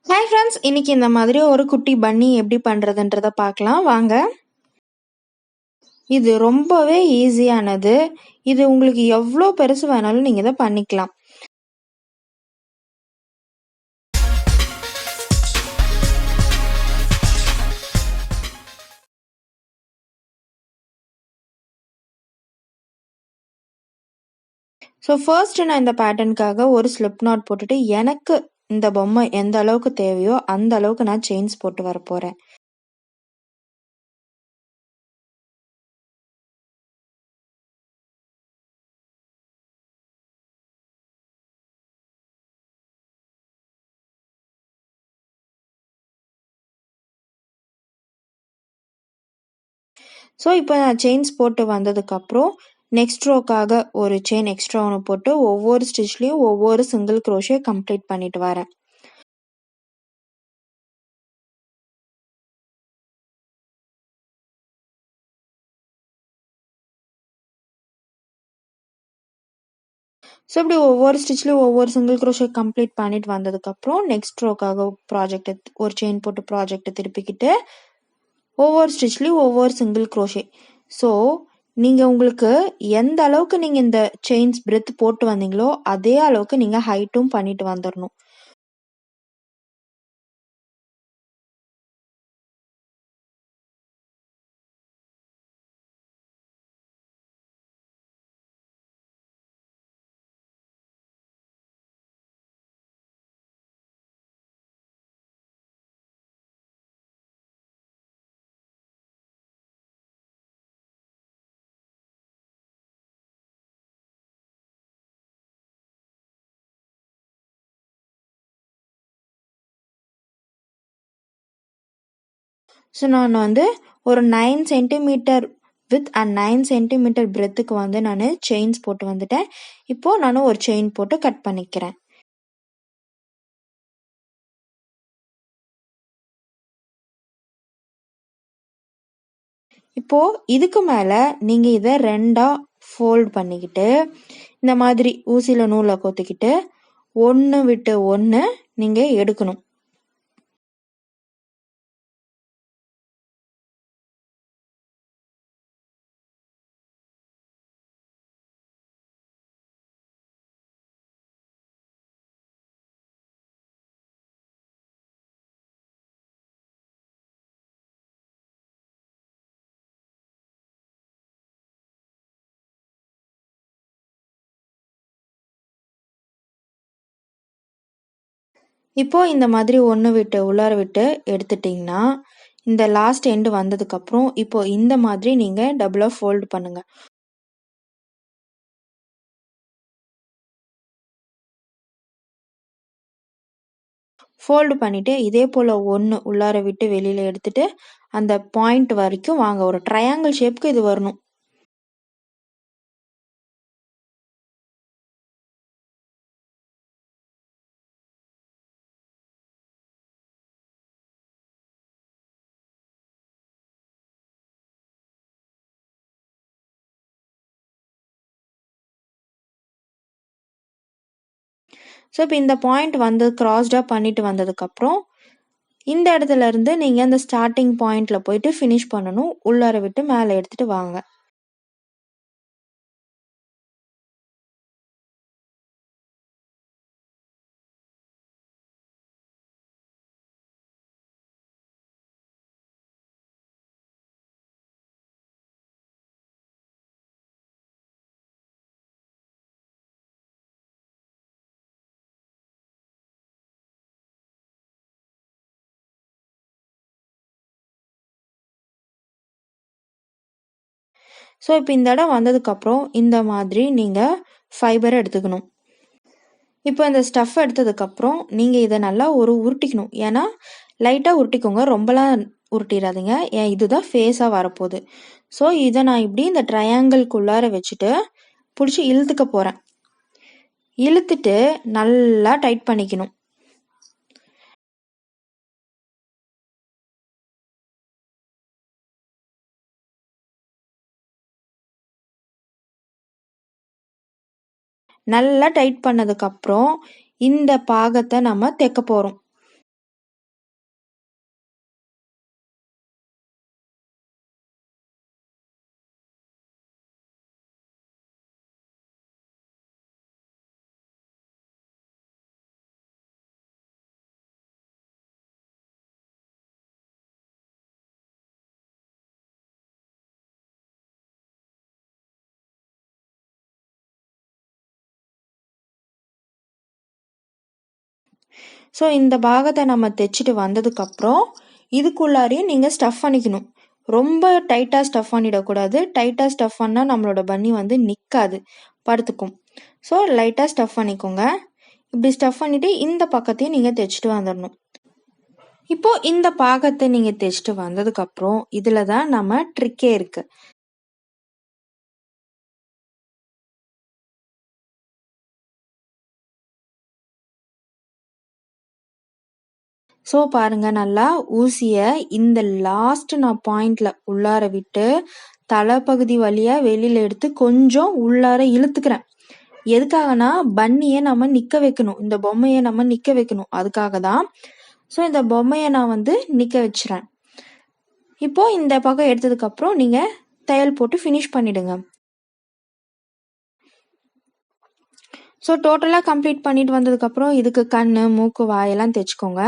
Hi friends, இன்னைக்கு இந்த மாதிரி ஒரு குட்டி பன்னி எப்படி பண்ணுறதுன்றத பார்க்கலாம் வாங்க. இது ரொம்பவே ஈஸியானது. இது உங்களுக்கு எவ்வளோ பெருசு வேணாலும் நீங்கள் இதை பண்ணிக்கலாம். ஸோ ஃபர்ஸ்ட் நான் இந்த பேட்டர்னுக்காக ஒரு ஸ்லிப் நாட் போட்டுட்டு எனக்கு இந்த பொம்மை எந்த அளவுக்கு தேவையோ அந்த அளவுக்கு நான் செயின்ஸ் போட்டு வர போகிறேன். ஸோ இப்போ நான் செயின்ஸ் போட்டு வந்ததுக்கப்புறம் நெக்ஸ்ட் ரோக்காக ஒரு செயின் எக்ஸ்ட்ரா ஒன்று போட்டு ஒவ்வொரு ஸ்டிச்லேயும் ஒவ்வொரு சிங்கிள் க்ரோஷே கம்ப்ளீட் பண்ணிட்டு வரேன். ஸோ இப்படி ஒவ்வொரு ஸ்டிச்லேயும் ஒவ்வொரு சிங்கிள் க்ரோஷே கம்ப்ளீட் பண்ணிட்டு வந்ததுக்கப்புறம் நெக்ஸ்ட் ரோக்காக ஒரு செயின் போட்டு ப்ராஜெக்டை திருப்பிக்கிட்டு ஒவ்வொரு ஸ்டிச்லேயும் ஒவ்வொரு சிங்கிள் க்ரோஷே. ஸோ நீங்கள் உங்களுக்கு எந்த அளவுக்கு நீங்கள் இந்த செயின்ஸ் பிரெத் போட்டு வந்தீங்களோ அதே அளவுக்கு நீங்கள் ஹைட்டும் பண்ணிட்டு வந்துடணும். ஸோ நான் ஒரு 9 சென்டிமீட்டர் வித் அண்ட் 9 சென்டிமீட்டர் பிரெத்துக்கு நான் செயின்ஸ் போட்டு வந்துட்டேன். இப்போது நான் ஒரு செயின் போட்டு கட் பண்ணிக்கிறேன். இப்போது இதுக்கு மேலே நீங்கள் இதை ரெண்டாக ஃபோல்ட் பண்ணிக்கிட்டு இந்த மாதிரி ஊசியில் நூலை கோத்திக்கிட்டு ஒன்று விட்டு ஒன்று நீங்கள் எடுக்கணும். இப்போது இந்த மாதிரி ஒன்று விட்டு உள்ளார விட்டு எடுத்துட்டிங்கன்னா இந்த லாஸ்ட் எண்டு வந்ததுக்கப்புறம் இப்போது இந்த மாதிரி நீங்கள் டபுளாக ஃபோல்டு பண்ணுங்கள். ஃபோல்டு பண்ணிவிட்டு இதே போல் ஒன்று உள்ளார விட்டு வெளியில் எடுத்துகிட்டு அந்த பாயிண்ட் வரைக்கும் வாங்க. ஒரு ட்ரையாங்கிள் ஷேப்புக்கு இது வரணும். ஸோ இப்போ இந்த பாயிண்ட் கிராஸ்டாக பண்ணிட்டு வந்ததுக்கப்புறம் இந்த இடத்துல இருந்து நீங்கள் அந்த ஸ்டார்டிங் பாயிண்டில் போயிட்டு ஃபினிஷ் பண்ணணும். உள்ளார விட்டு மேலே எடுத்துகிட்டு வாங்க. ஸோ இப்போ இந்த இடம் வந்ததுக்கப்புறம் இந்த மாதிரி நீங்கள் ஃபைபரை எடுத்துக்கணும். இப்போ இந்த ஸ்டஃப் எடுத்ததுக்கப்புறம் நீங்கள் இதை நல்லா உருட்டிக்கணும். ஏன்னா லைட்டாக உருட்டிக்கோங்க, ரொம்பலாம் உருட்டிடாதீங்க. ஏன் இதுதான் ஃபேஸாக வரப்போகுது. ஸோ இதை நான் இப்படி இந்த ட்ரையாங்கிள்குள்ளார வச்சுட்டு பிடிச்சி இழுத்துக்க போகிறேன். இழுத்துட்டு நல்லா டைட் பண்ணிக்கணும். நல்லா டைட் பண்ணதுக்கப்புறம் இந்த பாகத்தை நம்ம தைக்க போகிறோம். ஸோ இந்த பாகத்தை நம்ம தைச்சிட்டு வந்ததுக்கப்புறம் இதுக்குள்ளாரையும் நீங்கள் ஸ்டஃப் பண்ணிக்கணும். ரொம்ப டைட்டாக ஸ்டஃப் பண்ணிடக்கூடாது. டைட்டாக ஸ்டஃப் பண்ணால் நம்மளோட பன்னி வந்து நிற்காது, படுத்துக்கும். ஸோ லைட்டாக ஸ்டஃப் பண்ணிக்கோங்க. இப்படி ஸ்டஃப் பண்ணிவிட்டு இந்த பக்கத்தையும் நீங்கள் தைச்சிட்டு வந்துடணும். இப்போது இந்த பாகத்தை நீங்கள் தைச்சிட்டு வந்ததுக்கப்புறம் இதில் தான் நம்ம ட்ரிக்கே இருக்குது. ஸோ பாருங்க, நல்லா ஊசியை இந்த லாஸ்ட் நான் பாயிண்ட்ல உள்ளார விட்டு தலைப்பகுதி வழியாக வெளியில் எடுத்து கொஞ்சம் உள்ளார இழுத்துக்கிறேன். எதுக்காகனா பன்னியை நம்ம நிற்க வைக்கணும், இந்த பொம்மையை நம்ம நிற்க வைக்கணும், அதுக்காக தான். ஸோ இந்த பொம்மையை நான் வந்து நிற்க வச்சுறேன். இப்போது இந்த பக்கம் எடுத்ததுக்கப்புறம் நீங்கள் தையல் போட்டு ஃபினிஷ் பண்ணிவிடுங்க. ஸோ டோட்டலாக கம்ப்ளீட் பண்ணிட்டு வந்ததுக்கப்புறம் இதுக்கு கண், மூக்கு, வாயெல்லாம் தைச்சிக்கோங்க.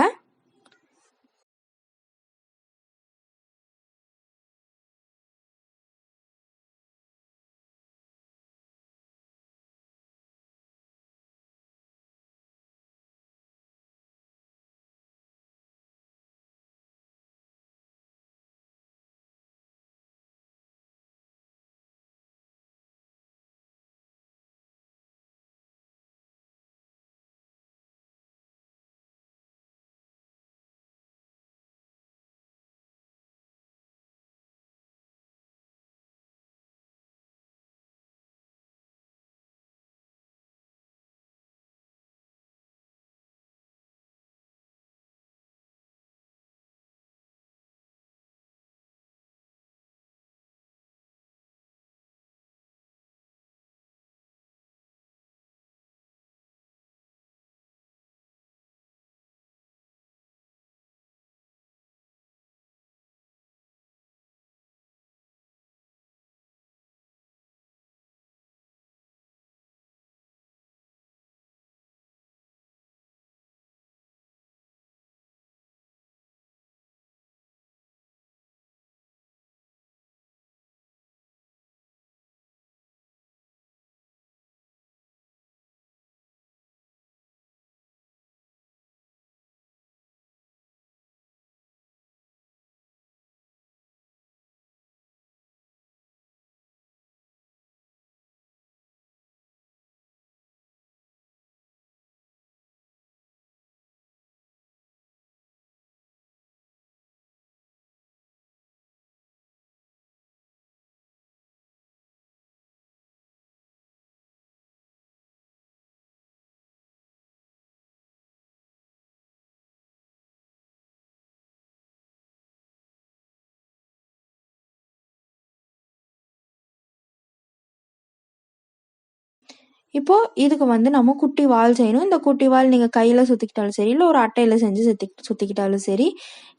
இப்போ இதுக்கு வந்து நம்ம குட்டி வால் செய்யணும். இந்த குட்டி வால் நீங்கள் கையில் சுற்றிக்கிட்டாலும் சரி, இல்லை ஒரு அட்டையில் செஞ்சு சுற்றிக்கிட்டாலும் சரி.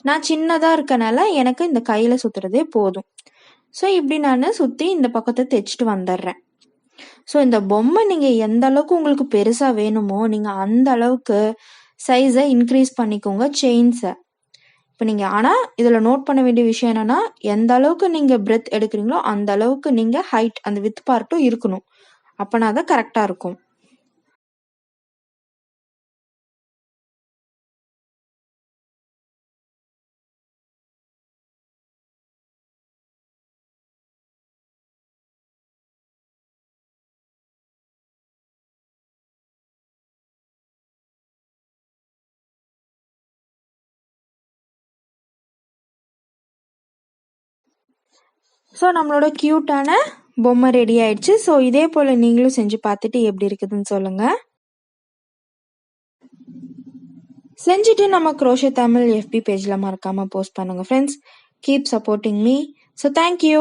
நான் சின்னதாக இருக்கனால எனக்கு இந்த கையில் சுற்றுறதே போதும். ஸோ இப்படி நான் சுற்றி இந்த பக்கத்தை தைச்சிட்டு வந்துடுறேன். ஸோ இந்த பொம்மை நீங்கள் எந்த அளவுக்கு உங்களுக்கு பெருசாக வேணுமோ நீங்கள் அந்த அளவுக்கு சைஸை இன்க்ரீஸ் பண்ணிக்கோங்க, செயின்ஸை. இப்போ நீங்கள் ஆனால் இதில் நோட் பண்ண வேண்டிய விஷயம் என்னென்னா, எந்த அளவுக்கு நீங்கள் பிரெத் எடுக்கிறீங்களோ அந்த அளவுக்கு நீங்கள் ஹைட், அந்த வித் பார்ட்டும் இருக்கணும். அப்போனா தான் கரெக்டாக இருக்கும். ஸோ நம்மளோட க்யூட்டான பொம்மை ரெடி ஆயிடுச்சு. ஸோ இதே போல் நீங்களும் செஞ்சு பார்த்துட்டு எப்படி இருக்குதுன்னு சொல்லுங்கள். செஞ்சுட்டு நம்ம Crochet தமிழ் FB பேஜில் மறக்காமல் போஸ்ட் பண்ணுங்கள் friends. Keep supporting me. So thank you.